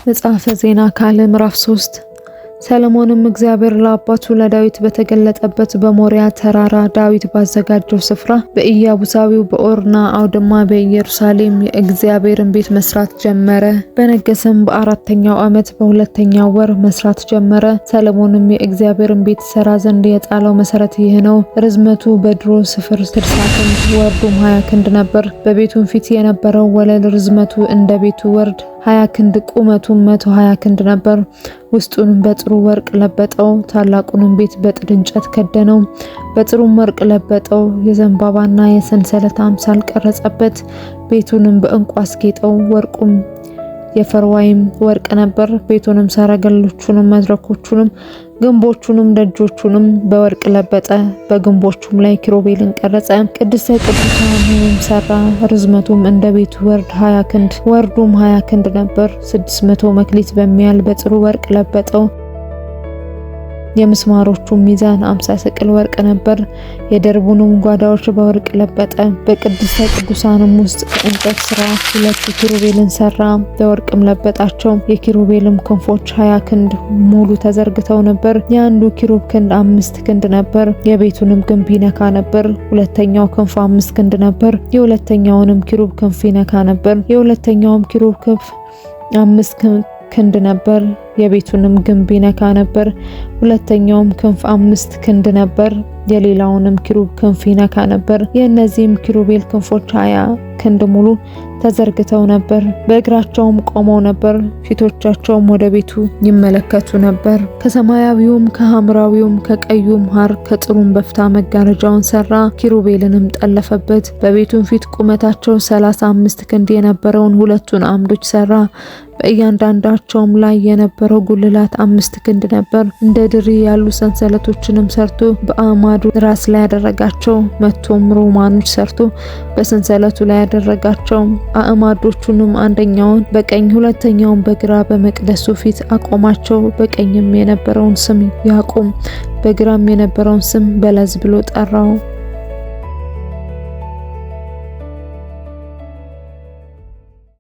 መጽሐፈ ዜና ካልዕ ምዕራፍ 3 ሰሎሞንም እግዚአብሔር ለአባቱ ለዳዊት በተገለጠበት በሞሪያ ተራራ ዳዊት ባዘጋጀው ስፍራ በኢያቡሳዊው በኦርና አውድማ በኢየሩሳሌም የእግዚአብሔርን ቤት መስራት ጀመረ። በነገሰም በአራተኛው ዓመት በሁለተኛው ወር መስራት ጀመረ። ሰሎሞንም የእግዚአብሔርን ቤት ሰራ ዘንድ የጣለው መሰረት ይህ ነው። ርዝመቱ በድሮ ስፍር 60 ክንድ ወርዱም 20 ክንድ ነበር። በቤቱም ፊት የነበረው ወለል ርዝመቱ እንደ ቤቱ ወርድ 20 ክንድ ቁመቱም 120 ክንድ ነበር። ውስጡንም በጥሩ ወርቅ ለበጠው። ታላቁንም ቤት በጥድ እንጨት ከደነው፣ በጥሩም ወርቅ ለበጠው። የዘንባባና የሰንሰለት አምሳል ቀረጸበት። ቤቱንም በዕንቁ አስጌጠው። ወርቁም የፈርዋይም ወርቅ ነበር። ቤቱንም ሰረገሎቹንም መድረኮቹንም ግንቦቹንም ደጆቹንም በወርቅ ለበጠ። በግንቦቹም ላይ ኪሩቤልን ቀረጸ። ቅድስተ ቅዱሳኑንም ሰራ። ርዝመቱም እንደ ቤቱ ወርድ 20 ክንድ ወርዱም 20 ክንድ ነበር። 600 መክሊት በሚያል በጥሩ ወርቅ ለበጠው። የምስማሮቹ ሚዛን 50 ሰቅል ወርቅ ነበር። የደርቡንም ጓዳዎች በወርቅ ለበጠ። በቅድስተ ቅዱሳንም ውስጥ ከእንጨት ስራ 2 ኪሩቤልን ሰራ፣ በወርቅም ለበጣቸው። የኪሩቤልም ክንፎች 20 ክንድ ሙሉ ተዘርግተው ነበር። የአንዱ ኪሩብ ክንድ 5 ክንድ ነበር። የቤቱንም ግንብ ይነካ ነበር። ሁለተኛው ክንፍ 5 ክንድ ነበር። የሁለተኛውንም ኪሩብ ክንፍ ይነካ ነበር። የሁለተኛውም ኪሩብ ክንፍ 5 ክንድ ነበር። የቤቱንም ግንብ ይነካ ነበር። ሁለተኛውም ክንፍ 5 ክንድ ነበር። የሌላውንም ኪሩብ ክንፍ ይነካ ነበር። የእነዚህም ኪሩቤል ክንፎች 20 ክንድ ሙሉ ተዘርግተው ነበር። በእግራቸውም ቆመው ነበር። ፊቶቻቸውም ወደ ቤቱ ይመለከቱ ነበር። ከሰማያዊውም ከሐምራዊውም ከቀዩም ሐር ከጥሩም በፍታ መጋረጃውን ሰራ። ኪሩቤልንም ጠለፈበት። በቤቱም ፊት ቁመታቸው 35 ክንድ የነበረውን ሁለቱን አምዶች ሰራ። በእያንዳንዳቸውም ላይ የነበረው ጉልላት 5 ክንድ ነበር። እንደ ድሪ ያሉ ሰንሰለቶችንም ሰርቶ በአዕማዱ ራስ ላይ ያደረጋቸው። መቶም ሮማኖች ሰርቶ በሰንሰለቱ ላይ ያደረጋቸው። አዕማዶቹንም አንደኛውን በቀኝ ሁለተኛውን በግራ በመቅደሱ ፊት አቆማቸው። በቀኝም የነበረውን ስም ያቁም፣ በግራም የነበረውን ስም በለዝ ብሎ ጠራው።